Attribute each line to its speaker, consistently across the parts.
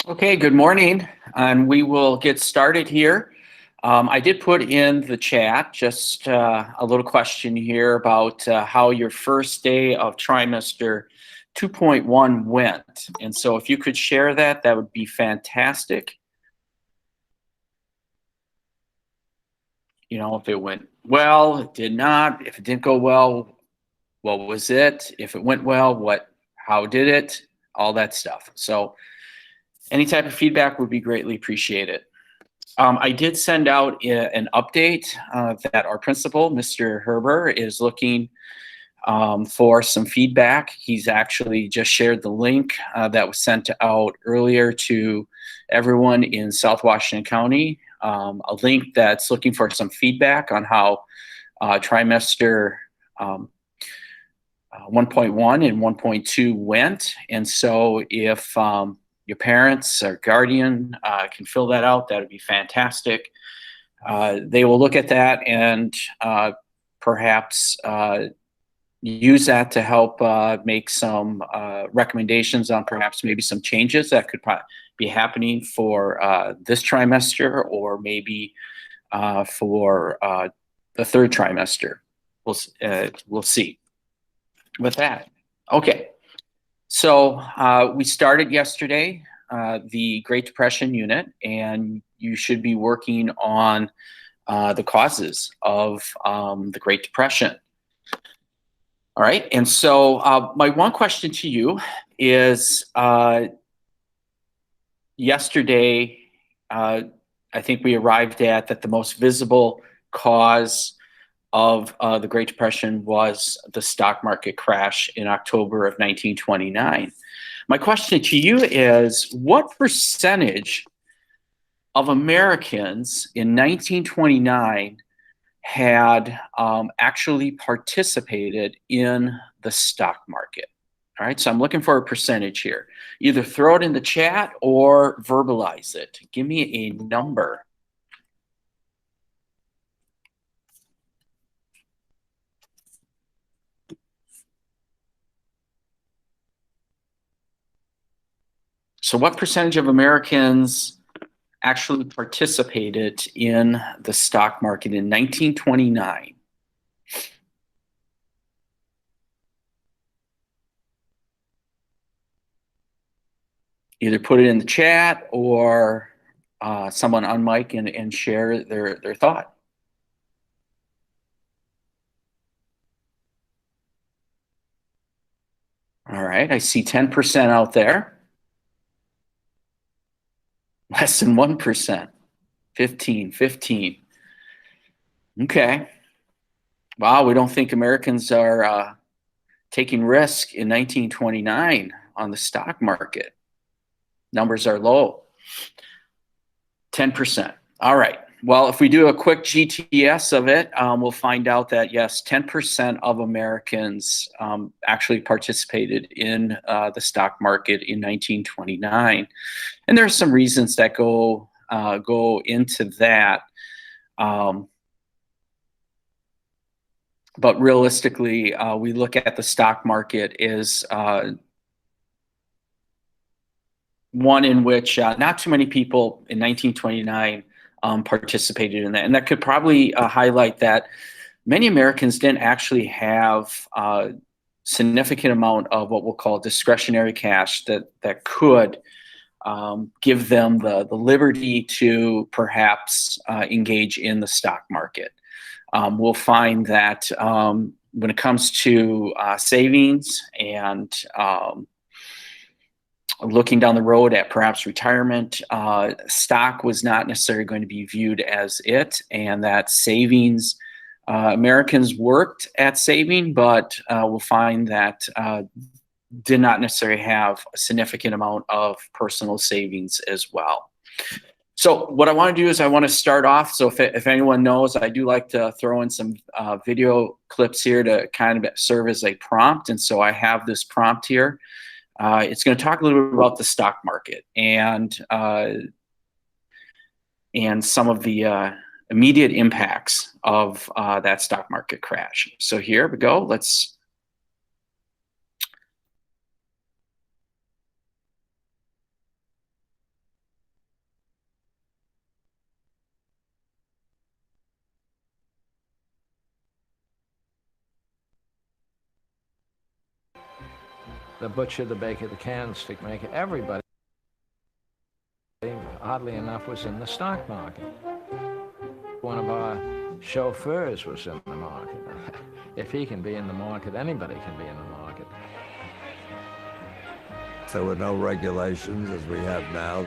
Speaker 1: Okay, good morning, and we will get started here. I did put in the chat just a little question here about how your first day of trimester 2.1 went. And so if you could share that, that would be fantastic. You know, if it went well, it did not. If it didn't go well, what was it? If it went well, how did it? All that stuff. So any type of feedback would be greatly appreciated. I did send out an update that our principal, Mr. Herber, is looking for some feedback. He's actually just shared the link that was sent out earlier to everyone in South Washington County, a link that's looking for some feedback on how trimester 1.1 and 1.2 went. And so if your parents or guardian can fill that out, that would be fantastic. They will look at that and perhaps use that to help make some recommendations on perhaps maybe some changes that could be happening for this trimester or maybe for the third trimester. We'll see with that. Okay. So we started yesterday, the Great Depression unit, and you should be working on the causes of the Great Depression. All right, and so my one question to you is, yesterday, I think we arrived at that the most visible cause of the Great Depression was the stock market crash in October of 1929. My question to you is, what percentage of Americans in 1929 had actually participated in the stock market? All right, so I'm looking for a percentage here. Either throw it in the chat or verbalize it. Give me a number. So what percentage of Americans actually participated in the stock market in 1929? Either put it in the chat or someone on mic and share their thought. All right, I see 10% out there. Less than 1%, 15. Okay. Wow, we don't think Americans are taking risk in 1929 on the stock market. Numbers are low. 10%. All right. Well, if we do a quick GTS of it, we'll find out that, yes, 10% of Americans actually participated in the stock market in 1929. And there are some reasons that go into that. But realistically, we look at the stock market as one in which not too many people in 1929 participated in that. And that could probably highlight that many Americans didn't actually have a significant amount of what we'll call discretionary cash that could give them the liberty to perhaps engage in the stock market. We'll find that when it comes to savings and looking down the road at perhaps retirement, stock was not necessarily going to be viewed as it, and that savings, Americans worked at saving, but we'll find that did not necessarily have a significant amount of personal savings as well. So what I want to do is I want to start off. So if anyone knows, I do like to throw in some video clips here to kind of serve as a prompt. And so I have this prompt here. It's going to talk a little bit about the stock market and some of the immediate impacts of that stock market crash. So here we go. Let's.
Speaker 2: the butcher, the baker, the candlestick maker, everybody, oddly enough, was in the stock market. One of our chauffeurs was in the market. If he can be in the market, anybody can be in the market.
Speaker 3: There were no regulations as we have now.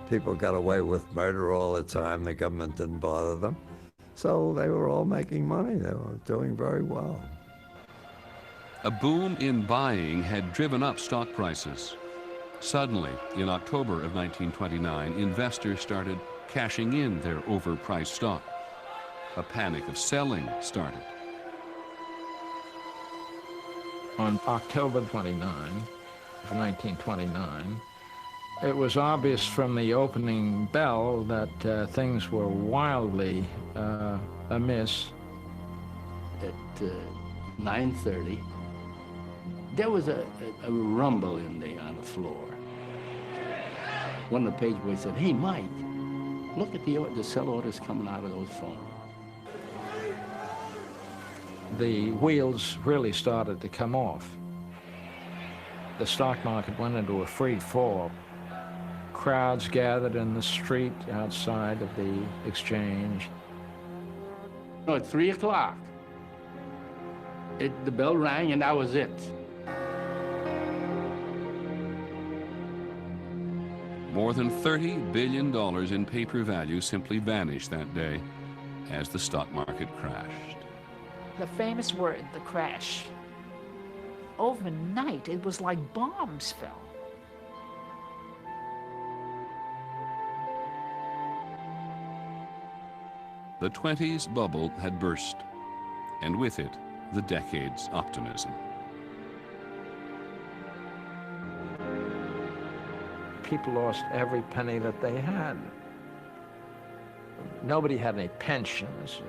Speaker 3: People got away with murder all the time. The government didn't bother them. So they were all making money. They were doing very well.
Speaker 4: A boom in buying had driven up stock prices. Suddenly, in October of 1929, investors started cashing in their overpriced stock. A panic of selling started.
Speaker 2: On October 29 of 1929, it was obvious from the opening bell that things were wildly amiss.
Speaker 5: At 9:30, there was a rumble on the floor. One of the page boys said, "Hey, Mike, look at the sell orders coming out of those phones."
Speaker 2: The wheels really started to come off. The stock market went into a free fall. Crowds gathered in the street outside of the exchange.
Speaker 5: No, at 3 o'clock, the bell rang and that was it.
Speaker 4: More than $30 billion in paper value simply vanished that day as the stock market crashed.
Speaker 6: The famous word, the crash. Overnight, it was like bombs fell.
Speaker 4: The 20s bubble had burst, and with it, the decade's optimism.
Speaker 2: People lost every penny that they had. Nobody had any pensions.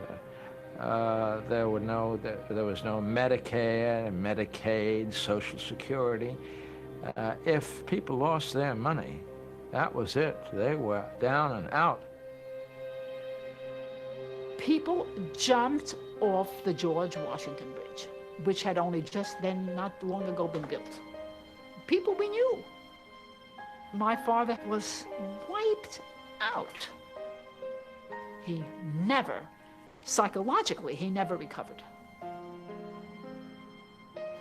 Speaker 2: There was no Medicare, Medicaid, Social Security. If people lost their money, that was it. They were down and out.
Speaker 6: People jumped off the George Washington Bridge, which had only just then, not long ago, been built. People we knew. My father was wiped out. He never, psychologically, he never recovered.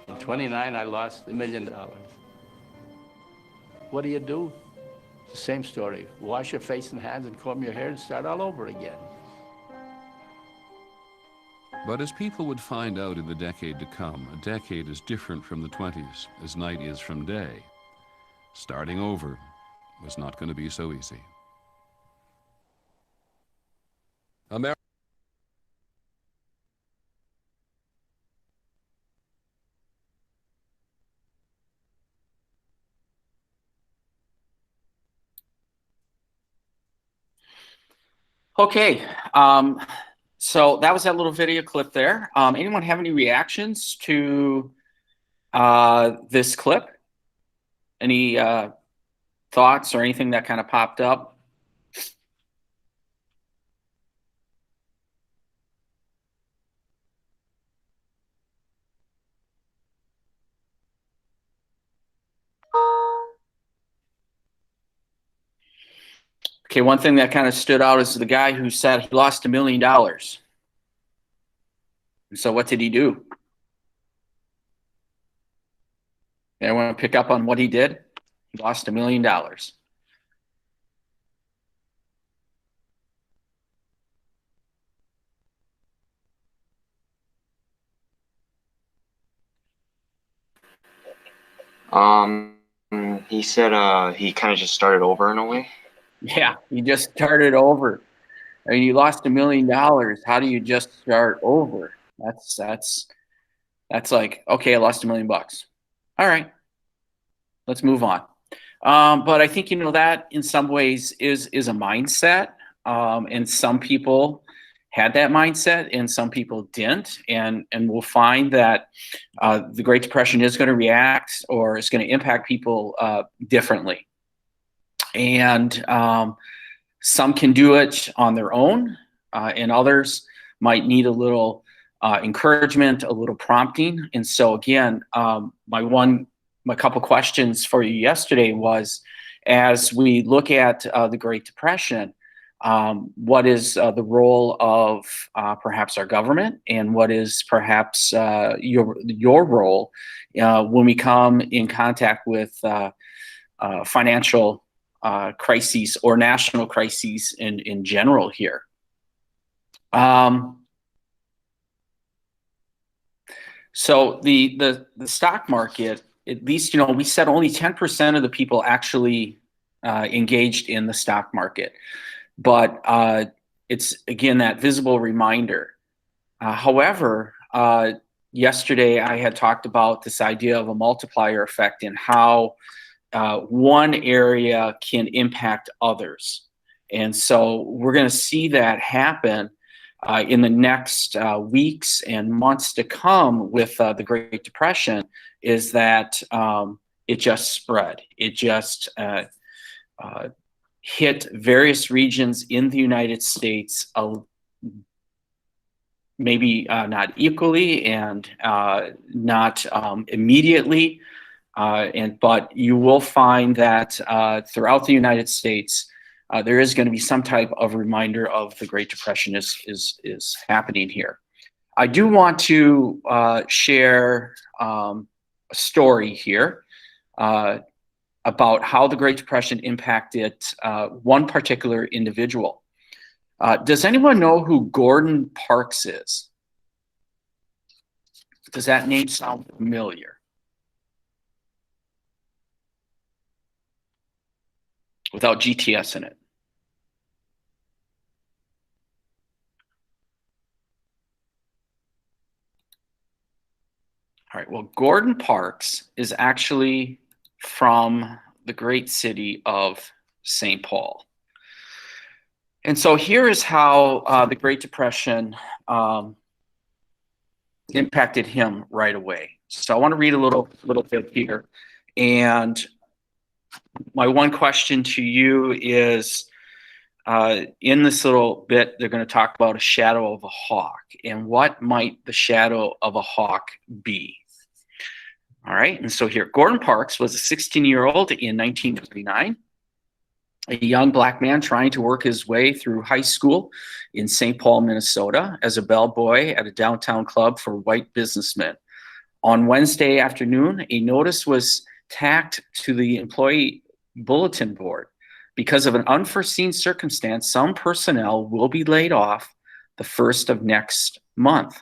Speaker 5: In 29, I lost $1 million. What do? It's the same story. Wash your face and hands and comb your hair and start all over again.
Speaker 4: But as people would find out in the decade to come, a decade is different from the 20s, as night is from day. Starting over was not going to be so easy.
Speaker 1: Okay, so that was that little video clip there. Anyone have any reactions to this clip? Any thoughts or anything that kind of popped up? Okay, one thing that kind of stood out is the guy who said he lost $1 million. So what did he do? Anyone pick up on what he did? He lost $1 million.
Speaker 7: He said he kind of just started over in a way.
Speaker 1: Yeah, he just started over. I mean, you lost $1 million. How do you just start over? That's like, okay, I lost $1 million. All right, let's move on. But I think, that in some ways is a mindset. And some people had that mindset and some people didn't. And we'll find that the Great Depression is going to react or is going to impact people differently. And some can do it on their own, and others might need a little encouragement, a little prompting. And so again, my couple questions for you yesterday was, as we look at the Great Depression, what is the role of perhaps our government, and what is perhaps your role when we come in contact with financial crises or national crises in general here? So the stock market, at least, we said only 10% of the people actually engaged in the stock market. But it's, again, that visible reminder. However, yesterday I had talked about this idea of a multiplier effect and how one area can impact others. And so we're going to see that happen in the next weeks and months to come with the Great Depression, is that it just spread. It just hit various regions in the United States, maybe not equally and not immediately, but you will find that throughout the United States, there is going to be some type of reminder of the Great Depression is happening here. I do want to share a story here about how the Great Depression impacted one particular individual. Does anyone know who Gordon Parks is? Does that name sound familiar? Without GTS in it. All right, well, Gordon Parks is actually from the great city of St. Paul. And so here is how the Great Depression impacted him right away. So I want to read a little bit here. And my one question to you is, in this little bit, they're going to talk about a shadow of a hawk. And what might the shadow of a hawk be? All right, and so here, Gordon Parks was a 16-year-old in 1929, a young black man trying to work his way through high school in St. Paul, Minnesota, as a bellboy at a downtown club for white businessmen. On Wednesday afternoon, a notice was tacked to the employee bulletin board. Because of an unforeseen circumstance, some personnel will be laid off the 1st of next month.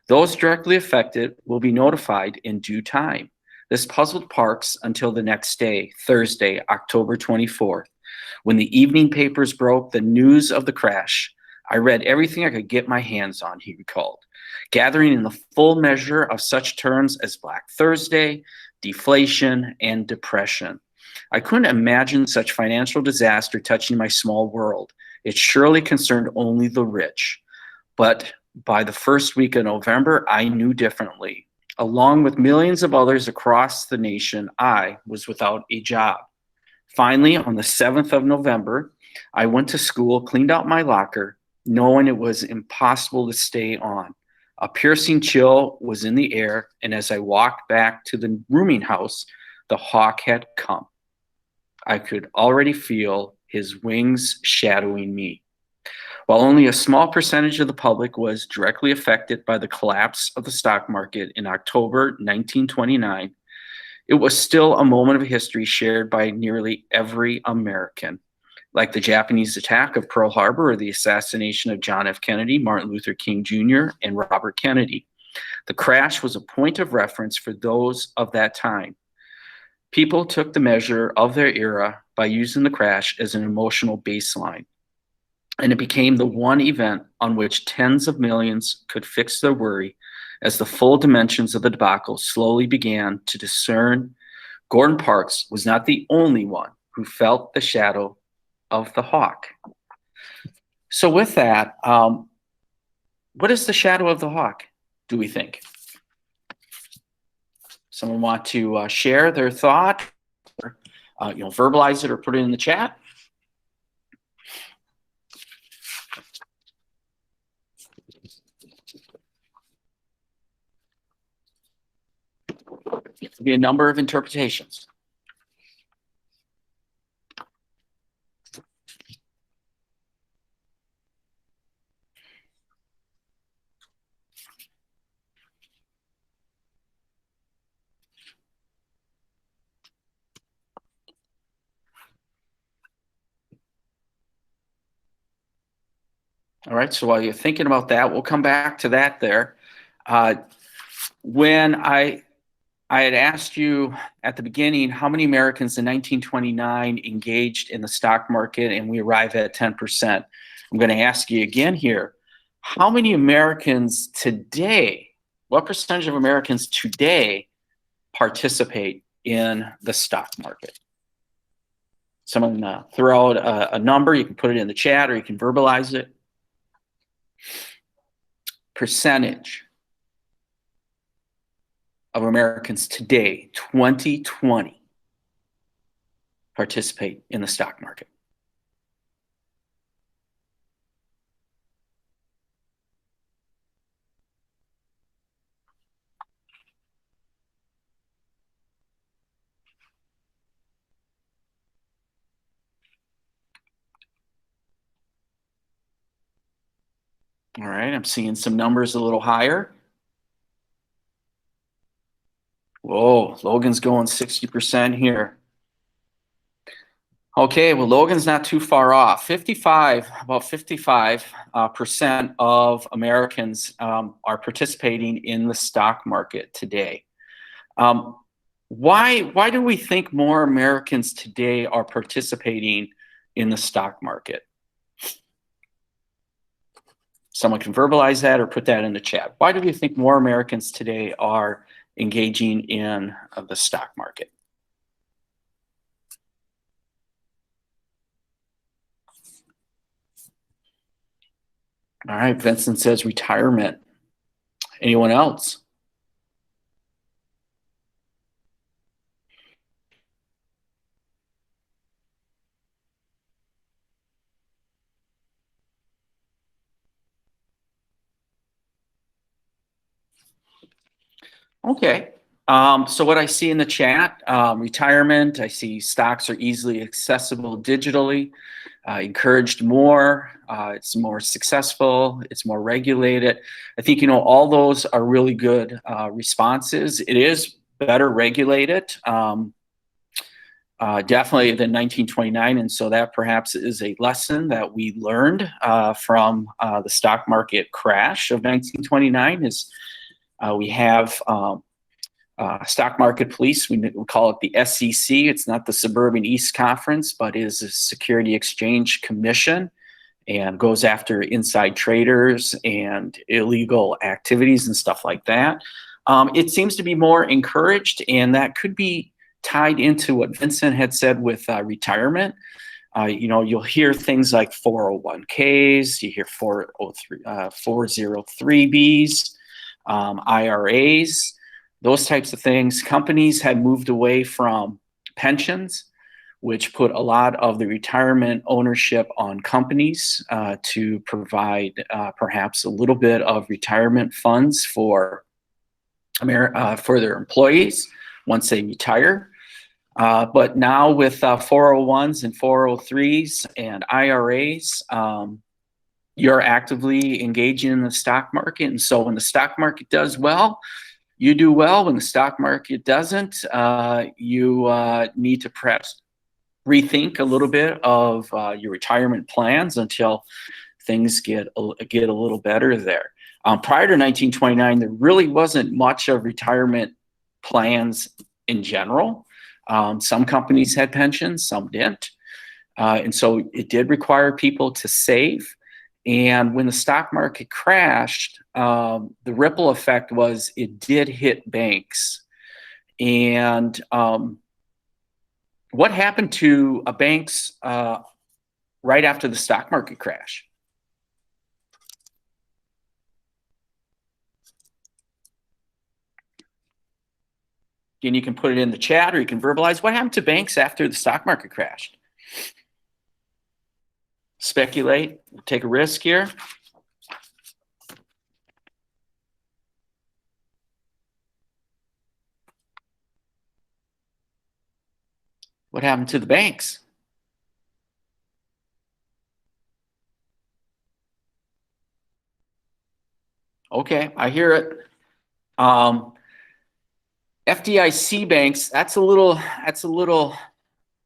Speaker 1: Those directly affected will be notified in due time. This puzzled Parks until the next day, Thursday, October 24th. When the evening papers broke the news of the crash, I read everything I could get my hands on, he recalled, gathering in the full measure of such terms as Black Thursday, deflation, and depression. I couldn't imagine such financial disaster touching my small world. It surely concerned only the rich. But by the first week of November, I knew differently. Along with millions of others across the nation, I was without a job. Finally, on the 7th of November, I went to school, cleaned out my locker, knowing it was impossible to stay on. A piercing chill was in the air, and as I walked back to the rooming house, the hawk had come. I could already feel his wings shadowing me. While only a small percentage of the public was directly affected by the collapse of the stock market in October 1929, it was still a moment of history shared by nearly every American. Like the Japanese attack of Pearl Harbor or the assassination of John F. Kennedy, Martin Luther King Jr., and Robert Kennedy, the crash was a point of reference for those of that time. People took the measure of their era by using the crash as an emotional baseline. And it became the one event on which tens of millions could fix their worry as the full dimensions of the debacle slowly began to discern. Gordon Parks was not the only one who felt the shadow of the hawk. So with that, what is the shadow of the hawk, do we think? Someone want to share their thought, or, verbalize it or put it in the chat? There'll be a number of interpretations. All right, so while you're thinking about that, we'll come back to that there. When I had asked you at the beginning how many Americans in 1929 engaged in the stock market, and we arrive at 10%. I'm going to ask you again here, how many Americans today, what percentage of Americans today participate in the stock market? Someone throw out a number. You can put it in the chat or you can verbalize it. Percentage of Americans today, 2020, participate in the stock market. All right, I'm seeing some numbers a little higher. Whoa, Logan's going 60% here. Okay, well, Logan's not too far off. About 55% of Americans are participating in the stock market today. Why do we think more Americans today are participating in the stock market? Someone can verbalize that or put that in the chat. Why do you think more Americans today are engaging in the stock market? All right, Vincent says retirement. Anyone else? Okay. So what I see in the chat, retirement, I see stocks are easily accessible digitally, encouraged more, it's more successful, it's more regulated. I think, you know, all those are really good responses. It is better regulated, definitely than 1929. And so that perhaps is a lesson that we learned from the stock market crash of 1929 is we have stock market police. We call it the SEC. It's not the Suburban East Conference, but is a Security Exchange Commission and goes after inside traders and illegal activities and stuff like that. It seems to be more encouraged, and that could be tied into what Vincent had said with retirement. You know, you'll hear things like 401ks, you hear 403bs, IRAs, those types of things. Companies had moved away from pensions, which put a lot of the retirement ownership on companies to provide perhaps a little bit of retirement funds for their employees once they retire. But now with 401s and 403s and IRAs, you're actively engaging in the stock market. And so when the stock market does well, you do well. When the stock market doesn't, you need to perhaps rethink a little bit of your retirement plans until things get a little better there. Prior to 1929, there really wasn't much of retirement plans in general. Some companies had pensions, some didn't. And so it did require people to save. And when the stock market crashed, the ripple effect was it did hit banks. And what happened to banks right after the stock market crash? Again, you can put it in the chat or you can verbalize. What happened to banks after the stock market crashed? Speculate, take a risk here. What happened to the banks? Okay, I hear it. FDIC banks, that's a little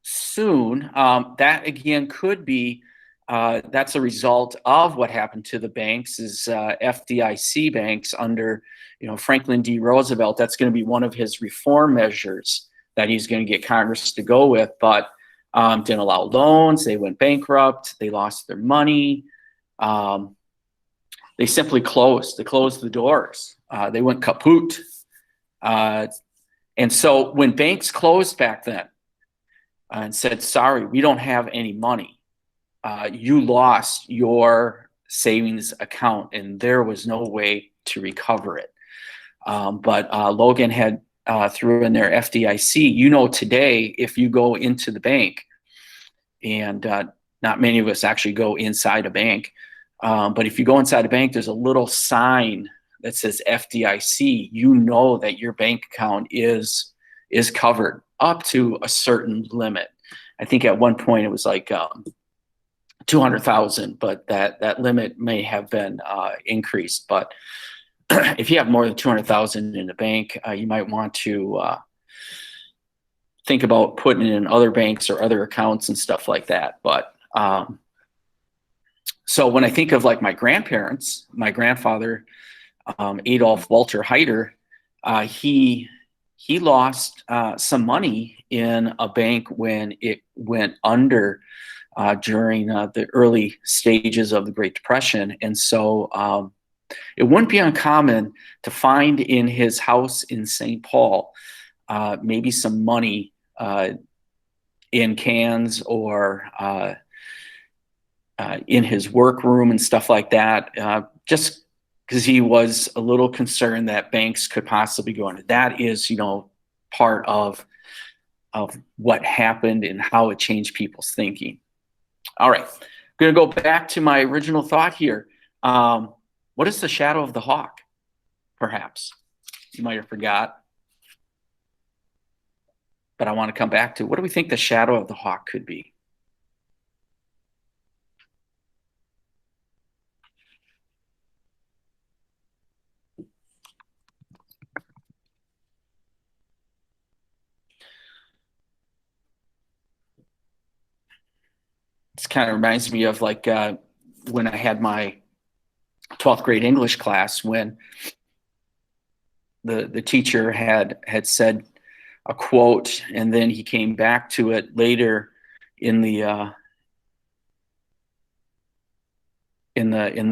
Speaker 1: soon. That again could be that's a result of what happened to the banks is FDIC banks under Franklin D. Roosevelt. That's going to be one of his reform measures that he's going to get Congress to go with, but didn't allow loans. They went bankrupt. They lost their money. They simply closed. They closed the doors. They went kaput. And so when banks closed back then and said, sorry, we don't have any money, you lost your savings account and there was no way to recover it. But Logan had threw in their FDIC. Today, if you go into the bank, and not many of us actually go inside a bank, but if you go inside a bank, there's a little sign that says FDIC. You know that your bank account is covered up to a certain limit. I think at one point it was like 200,000, but that limit may have been increased. But if you have more than 200,000 in the bank, you might want to think about putting it in other banks or other accounts and stuff like that. But so when I think of like my grandparents, my grandfather, Adolf Walter Heider, he lost some money in a bank when it went under during the early stages of the Great Depression. And so it wouldn't be uncommon to find in his house in St. Paul maybe some money in cans or in his workroom and stuff like that, just because he was a little concerned that banks could possibly go under. That is, part of what happened and how it changed people's thinking. All right, I'm going to go back to my original thought here. What is the shadow of the hawk? Perhaps you might have forgot, but I want to come back to what do we think the shadow of the hawk could be? This kind of reminds me of like when I had my 12th grade English class, when the teacher had said a quote, and then he came back to it later in the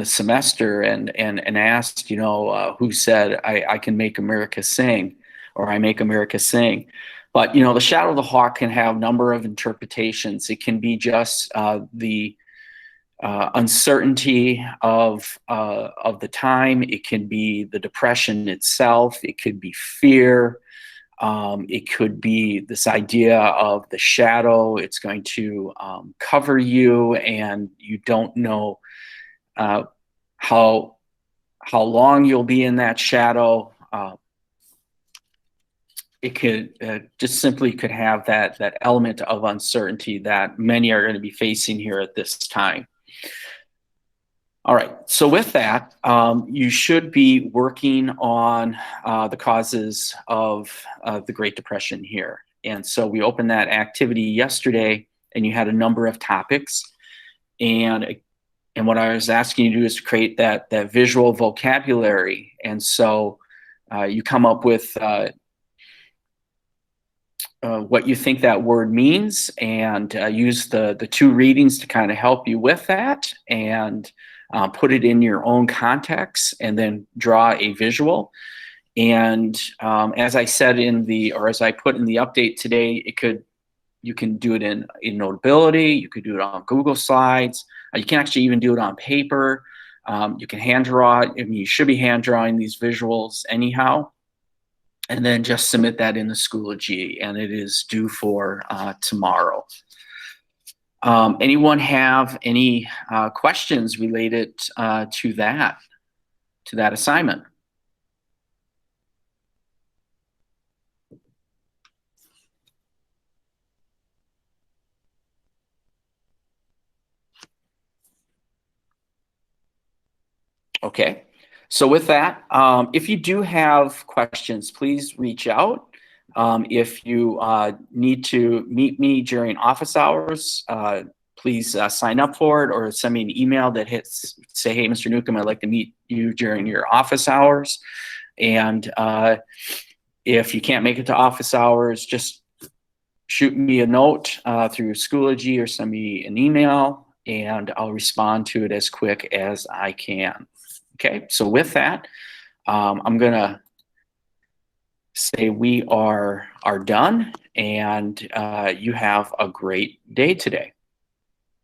Speaker 1: semester and asked, who said I can make America sing, or I make America sing. But the shadow of the hawk can have a number of interpretations. It can be just the uncertainty of the time. It can be the depression itself. It could be fear. It could be this idea of the shadow. It's going to cover you, and you don't know how long you'll be in that shadow. It could just simply could have that element of uncertainty that many are going to be facing here at this time. All right, so with that, you should be working on the causes of the Great Depression here. And so we opened that activity yesterday, and you had a number of topics. And what I was asking you to do is to create that visual vocabulary. And so you come up with what you think that word means, and use the two readings to kind of help you with that, and put it in your own context, and then draw a visual. And as I said as I put in the update today, you can do it in Notability, you could do it on Google Slides, you can actually even do it on paper. You can hand draw it. I mean, you should be hand drawing these visuals anyhow. And then just submit that in the Schoology, and it is due for tomorrow. Anyone have any questions related to that assignment? Okay. So with that, if you do have questions, please reach out. If you need to meet me during office hours, please sign up for it or send me an email that hits, say, hey, Mr. Newcomb, I'd like to meet you during your office hours. And if you can't make it to office hours, just shoot me a note through Schoology or send me an email, and I'll respond to it as quick as I can. Okay, so with that, I'm gonna say we are done, and you have a great day today.